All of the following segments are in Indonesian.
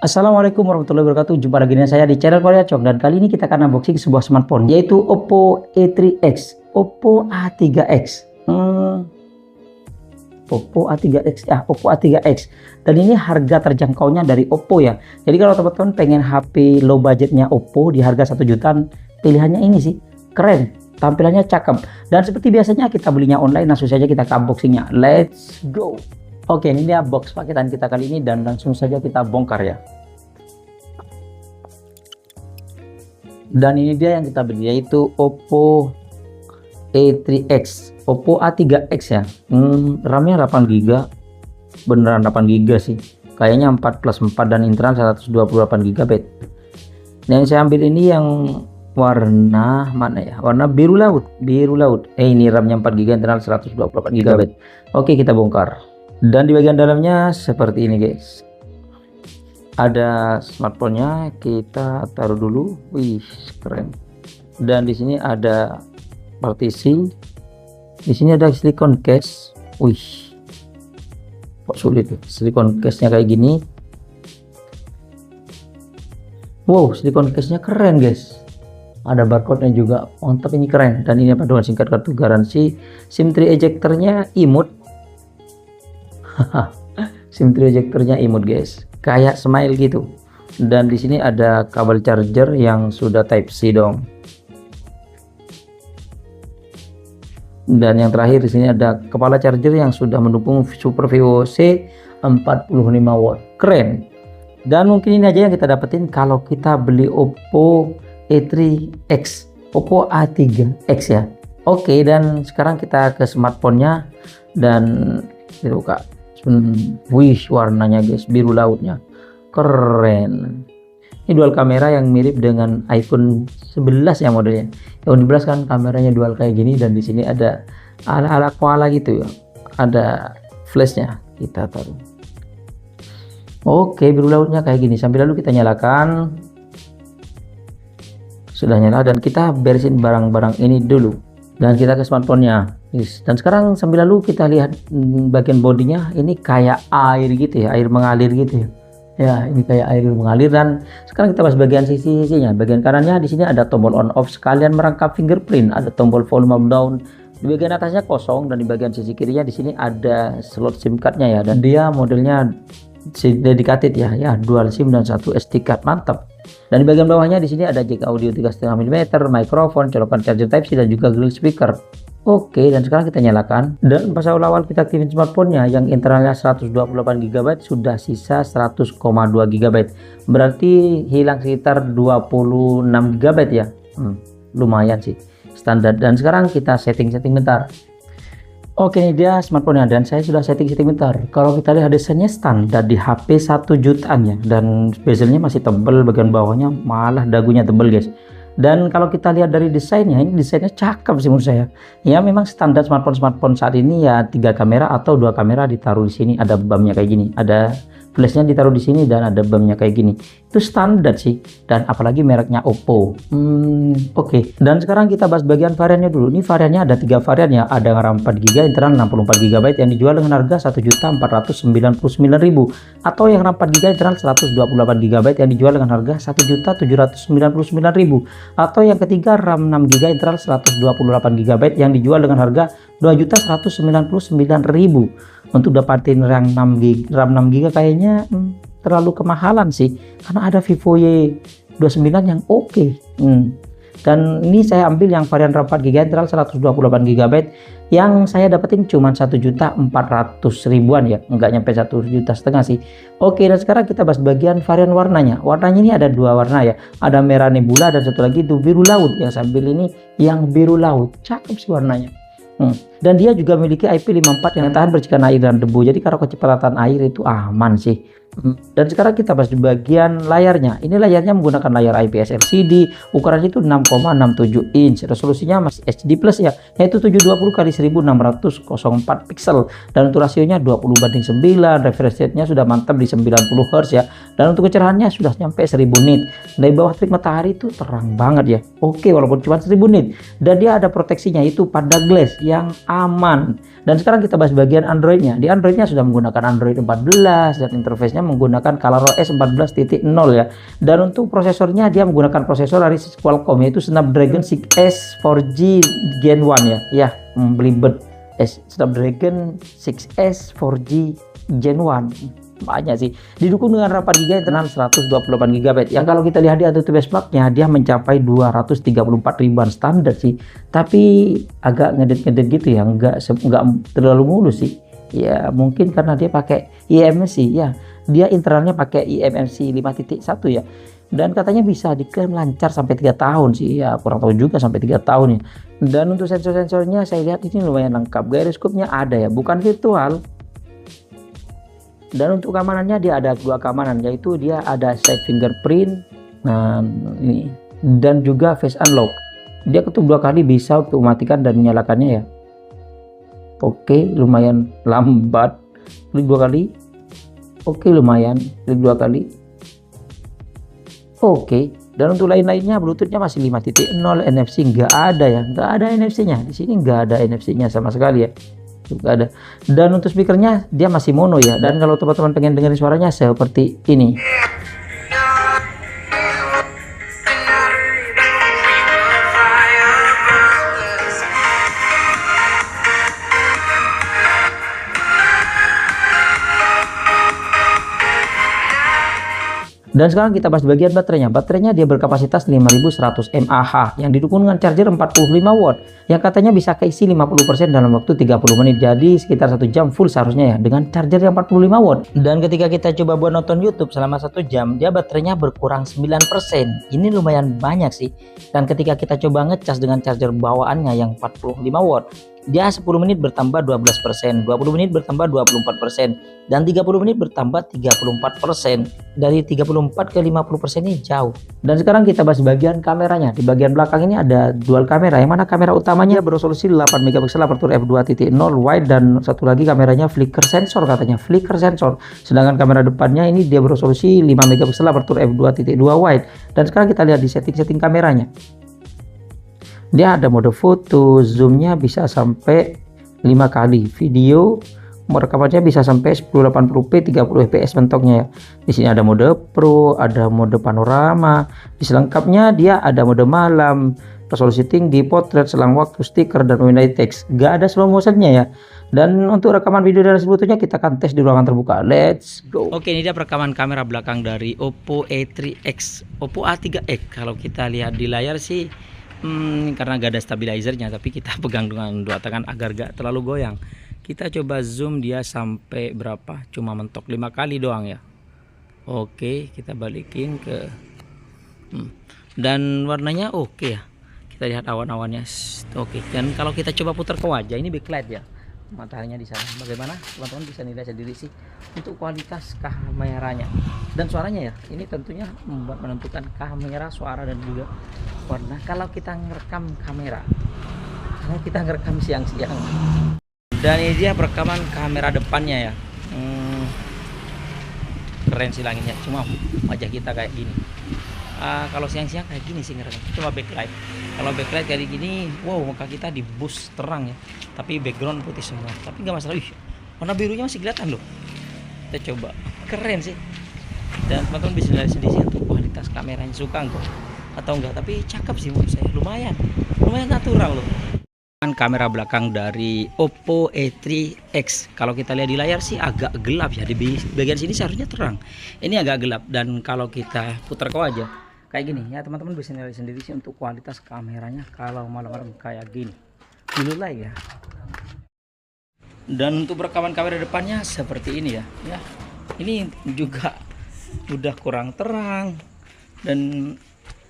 Assalamualaikum warahmatullahi wabarakatuh. Jumpa lagi dengan saya di channel Korea Cok, dan kali ini kita akan unboxing sebuah smartphone yaitu Oppo A3X, Oppo A3X. Oppo A3X ya, Oppo A3X. Dan ini harga terjangkaunya dari Oppo ya. Jadi kalau teman-teman pengen HP low budgetnya Oppo di harga 1 jutaan, pilihannya ini sih. Keren, tampilannya cakep. Dan seperti biasanya kita belinya online, langsung saja kita ke unboxingnya. Let's go. Oke, ini dia box paketan kita kali ini dan langsung saja kita bongkar ya. Dan ini dia yang kita beli, yaitu Oppo A3X, Oppo A3X ya. RAM-nya 8 GB, beneran 8 GB sih. Kayaknya 4+4 dan internal 128 GB. Dan yang saya ambil ini yang warna mana ya? Warna biru laut, biru laut. Ini RAM-nya 4 GB, internal 128 GB. Oke, kita bongkar. Dan di bagian dalamnya seperti ini guys, ada smartphone-nya, kita taruh dulu. Wih, keren. Dan di sini ada partisi, di sini ada silicone case. Wih, kok sulit ya? Silicone case-nya kayak gini. Wow, silicone case-nya keren guys, ada barcode-nya juga, mantap, ini keren. Dan ini panduan singkat kartu garansi, SIM3 ejector-nya imut. SIM3 ejector-nya imut guys, kayak smile gitu. Dan di sini ada kabel charger yang sudah Type C dong. Dan yang terakhir di sini ada kepala charger yang sudah mendukung Super VOC 45 watt. Keren. Dan mungkin ini aja yang kita dapetin kalau kita beli Oppo A3X, Oppo A3X ya. Oke, dan sekarang kita ke smartphone-nya dan dibuka. Wih, warnanya guys, biru lautnya keren. Ini dual kamera yang mirip dengan iPhone 11 ya modelnya. iPhone 11 kan kameranya dual kayak gini, dan di sini ada ala koala gitu ya. Ada flashnya, kita taruh. Oke, biru lautnya kayak gini. Sambil lalu kita nyalakan. Sudah nyala, dan kita beresin barang-barang ini dulu. Dan kita ke smartphone-nya. Dan sekarang sambil lalu kita lihat bagian bodinya, ini kayak air gitu ya, air mengalir gitu ya. Ya, ini kayak air mengalir. Dan sekarang kita bahas bagian sisi-sisinya. Bagian kanannya di sini ada tombol on off sekalian merangkap fingerprint, ada tombol volume up down. Di bagian atasnya kosong, dan di bagian sisi kirinya di sini ada slot SIM card-nya ya. Dan dia modelnya dedicated ya, dual SIM dan satu SD card, mantap. Dan di bagian bawahnya di sini ada jack audio 3,5 mm, mikrofon, colokan charger Type C, dan juga grill speaker. Oke, dan sekarang kita nyalakan. Dan pas awal-awal kita aktifin smartphone-nya, yang internalnya 128 GB sudah sisa 100,2 GB. Berarti hilang sekitar 26 GB ya. Lumayan sih, standar. Dan sekarang kita setting-setting bentar. Oke, ini dia smartphone-nya, dan saya sudah setting-setting bentar. Kalau kita lihat desainnya standar di HP 1 jutaan ya, dan bezelnya masih tebel, bagian bawahnya malah dagunya tebel guys. Dan kalau kita lihat dari desainnya, ini desainnya cakep sih menurut saya. Ya memang standar smartphone saat ini ya, 3 kamera atau 2 kamera ditaruh di sini, ada bumnya kayak gini, ada flashnya ditaruh di sini, dan ada bumnya kayak gini. Itu standar sih, dan apalagi mereknya Oppo. Oke. Dan sekarang kita bahas bagian variannya dulu. Ini variannya ada 3 varian ya, ada RAM 4 GB, internal 64 GB yang dijual dengan harga 1.499.000, atau yang RAM 4 GB, internal 128 GB yang dijual dengan harga 1.799.000, atau yang ketiga RAM 6 GB, internal 128 GB yang dijual dengan harga 2.199.000. Untuk dapatin RAM 6 GB kayaknya terlalu kemahalan sih, karena ada Vivo Y29 yang oke. Dan ini saya ambil yang varian RAM 4 GB, internal 128 GB, yang saya dapetin cuma 1.400.000-an ya, nggak nyampe 1,5 juta sih. Oke, dan sekarang kita bahas bagian varian warnanya. Warnanya ini ada 2 warna ya, ada merah nebula dan satu lagi itu biru laut. Yang saya ambil ini yang biru laut, cakep sih warnanya. Dan dia juga memiliki IP54 yang tahan percikan air dan debu, jadi kalau kecepatan air itu aman sih. Dan sekarang kita bahas di bagian layarnya. Ini layarnya menggunakan layar IPS LCD, ukurannya itu 6,67 inch, resolusinya masih HD plus ya, yaitu 720 x 1604 pixel, dan untuk rasionya 20:9, refresh rate-nya sudah mantap di 90 Hz ya, dan untuk kecerahannya sudah sampai 1000 nit. Dari bawah terik matahari itu terang banget ya. Oke, walaupun cuma 1000 nit, dan dia ada proteksinya itu pada glass yang aman. Dan sekarang kita bahas bagian Android-nya. Di Android-nya sudah menggunakan Android 14 dan interface-nya kameranya menggunakan ColorOS 14.0 ya. Dan untuk prosesornya dia menggunakan prosesor dari Qualcomm, yaitu Snapdragon 6S 4G Gen 1 ya. Ya, belibet. Snapdragon 6S 4G Gen 1. Banyak sih, didukung dengan RAM 4 GB internal 128 GB. Yang kalau kita lihat di Antutu benchmarknya dia mencapai 234 ribuan standar sih, tapi agak ngedit-ngedit gitu ya, nggak terlalu mulus sih ya. Mungkin karena dia pakai eMMC ya, dia internalnya pakai eMMC 5.1 ya, dan katanya bisa diklaim lancar sampai 3 tahun sih ya, kurang tahu juga sampai 3 tahun ya. Dan untuk sensor-sensornya saya lihat ini lumayan lengkap, gyroscope-nya ada ya, bukan virtual. Dan untuk keamanannya dia ada 2 keamanan, yaitu dia ada side fingerprint, nah ini, dan juga face unlock. Dia ketuk 2 kali bisa untuk mematikan dan menyalakannya ya. Oke, lumayan lambat. Klik 2 kali. Oke, lumayan. Klik 2 kali. Oke. Dan untuk lain-lainnya Bluetoothnya masih 5.0, NFC nggak ada ya, nggak ada NFC-nya. Di sini nggak ada NFC-nya sama sekali ya. Juga ada. Dan untuk speakernya dia masih mono ya, dan kalau teman-teman pengen dengerin suaranya seperti ini. Dan sekarang kita bahas bagian baterainya. Baterainya dia berkapasitas 5100 mAh yang didukung dengan charger 45 watt yang katanya bisa keisi 50% dalam waktu 30 menit. Jadi sekitar 1 jam full seharusnya ya dengan charger yang 45 watt. Dan ketika kita coba buat nonton YouTube selama 1 jam, dia baterainya berkurang 9%. Ini lumayan banyak sih. Dan ketika kita coba ngecas dengan charger bawaannya yang 45 watt, dia 10 menit bertambah 12%, 20 menit bertambah 24%, dan 30 menit bertambah 34%. Dari 34 ke 50% ini jauh. Dan sekarang kita bahas bagian kameranya. Di bagian belakang ini ada dual kamera, yang mana kamera utamanya beresolusi 8 megapiksel aperture f2.0 wide, dan satu lagi kameranya flicker sensor, katanya flicker sensor. Sedangkan kamera depannya ini dia beresolusi 5 megapiksel aperture f2.2 wide. Dan sekarang kita lihat di setting-setting kameranya. Dia ada mode foto, zoomnya bisa sampai 5 kali, video rekamannya bisa sampai 1080p 30 fps mentoknya ya. Di sini ada mode pro, ada mode panorama. Di selengkapnya dia ada mode malam, resolusi tinggi, potret, selang waktu, stiker, dan window text. Gak ada slow motionnya ya. Dan untuk rekaman video dari sebetulnya kita akan tes di ruangan terbuka. Let's go. Oke, ini dia perekaman kamera belakang dari Oppo A3X, Oppo A3X. Kalau kita lihat di layar sih karena gak ada stabilizernya, tapi kita pegang dengan 2 tangan agar gak terlalu goyang. Kita coba zoom dia sampai berapa, cuma mentok 5 kali doang ya. Oke, kita balikin ke dan warnanya oke ya. Kita lihat awan-awannya. Oke, dan kalau kita coba putar ke wajah, ini backlight ya, mataharinya di sana. Bagaimana teman-teman bisa nilai sendiri sih untuk kualitas kameranya dan suaranya ya. Ini tentunya membuat menentukan kamera, suara, dan juga warna. Kalau kita ngerekam kamera, kalau kita ngerekam siang-siang, dan ini dia perekaman kamera depannya ya. Keren sih langitnya, cuma wajah kita kayak gini. Kalau siang-siang kayak gini sih ngerekam, cuma backlight. Kalau backlight kayak gini, wow, muka kita di bus terang ya, tapi background putih semua. Tapi nggak masalah. Warna birunya masih kelihatan loh. Kita coba, keren sih. Dan teman-teman bisa lihat sendiri untuk kualitas kameranya, suka enggak atau enggak, tapi cakep sih menurut saya, lumayan natural loh. Kamera belakang dari Oppo A3X, kalau kita lihat di layar sih agak gelap ya, di bagian sini seharusnya terang, ini agak gelap. Dan kalau kita putar ke wajah kayak gini ya, teman-teman bisa lihat sendiri sih untuk kualitas kameranya kalau malam-malam kayak gini, dulu lah ya. Dan untuk rekaman kamera depannya seperti ini ya, ini juga udah kurang terang dan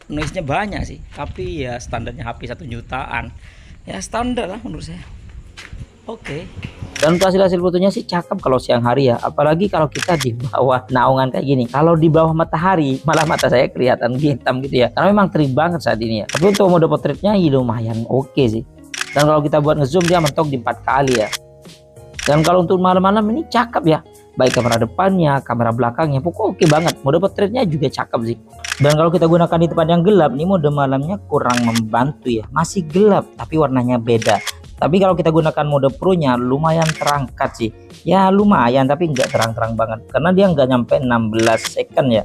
noise-nya banyak sih, tapi ya standarnya HP 1 jutaan ya, standar lah menurut saya. Oke. Dan untuk hasil fotonya sih cakep kalau siang hari ya, apalagi kalau kita di bawah naungan kayak gini. Kalau di bawah matahari malah mata saya kelihatan hitam gitu ya, karena memang terik banget saat ini ya. Tapi untuk mode potretnya ya lumayan oke sih. Dan kalau kita buat ngezoom dia mentok di 4 kali ya. Dan kalau untuk malam-malam ini cakep ya, baik kamera depannya, kamera belakangnya, pokoknya oke banget. Mode potretnya juga cakep sih. Dan kalau kita gunakan di tempat yang gelap, nih mode malamnya kurang membantu ya, masih gelap tapi warnanya beda. Tapi kalau kita gunakan mode pro nya lumayan terangkat sih, Ya lumayan, tapi nggak terang-terang banget karena dia nggak nyampe 16 second ya.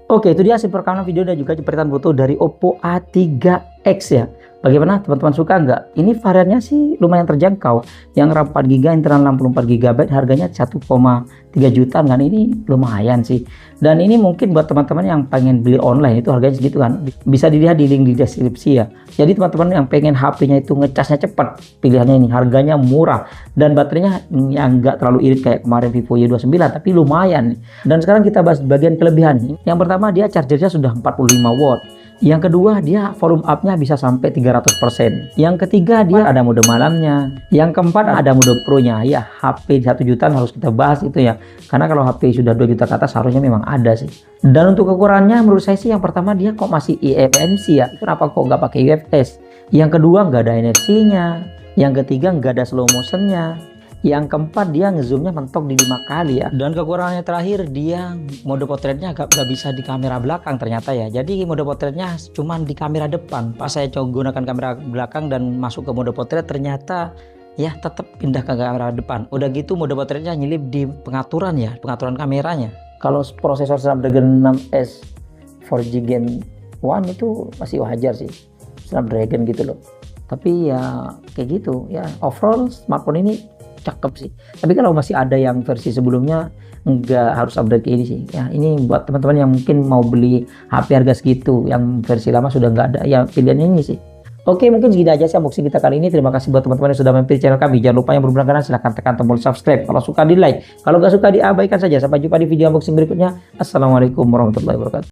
Oke, itu dia hasil perekaman video dan juga jepretan foto dari Oppo A3X ya. Bagaimana teman-teman, suka nggak? Ini variannya sih lumayan terjangkau. Yang RAM 4GB, internal 64GB, harganya 1,3 juta kan. Ini lumayan sih. Dan ini mungkin buat teman-teman yang pengen beli online itu harganya segitu kan. Bisa dilihat di link di deskripsi ya. Jadi teman-teman yang pengen HP-nya itu ngecasnya cepat, pilihannya ini harganya murah dan baterainya yang nggak terlalu irit kayak kemarin Vivo Y29, tapi lumayan. Dan sekarang kita bahas bagian kelebihan. Yang pertama, dia chargernya sudah 45 watt. Yang kedua, dia volume up-nya bisa sampai 300%. Yang ketiga, dia ada mode malamnya. Yang keempat, ada mode pro-nya. Ya, HP 1 jutaan harus kita bahas itu ya. Karena kalau HP sudah 2 juta ke atas harusnya memang ada sih. Dan untuk kekurangannya menurut saya sih, yang pertama, dia kok masih eMMC ya. Kenapa kok nggak pakai UFS? Yang kedua, nggak ada NFC-nya. Yang ketiga, nggak ada slow motion-nya. Yang keempat, dia ngezoomnya mentok di 5 kali ya. Dan kekurangannya terakhir, dia mode potretnya gak bisa di kamera belakang ternyata ya. Jadi mode potretnya cuman di kamera depan. Pas saya coba gunakan kamera belakang dan masuk ke mode potret, ternyata ya tetap pindah ke kamera depan. Udah gitu mode potretnya nyelip di pengaturan ya, pengaturan kameranya. Kalau prosesor Snapdragon 6S 4G Gen 1 itu masih wajar sih, Snapdragon gitu loh. Tapi ya kayak gitu ya, overall smartphone ini cakep sih. Tapi kalau masih ada yang versi sebelumnya, nggak harus update ke ini sih ya. Ini buat teman-teman yang mungkin mau beli HP harga segitu, yang versi lama sudah nggak ada ya, pilihan ini sih. Oke, mungkin segini aja sih unboxing kita kali ini. Terima kasih buat teman-teman yang sudah mampir channel kami. Jangan lupa yang belum berlangganan silahkan tekan tombol subscribe. Kalau suka di like, kalau nggak suka diabaikan saja. Sampai jumpa di video unboxing berikutnya. Assalamualaikum warahmatullahi wabarakatuh.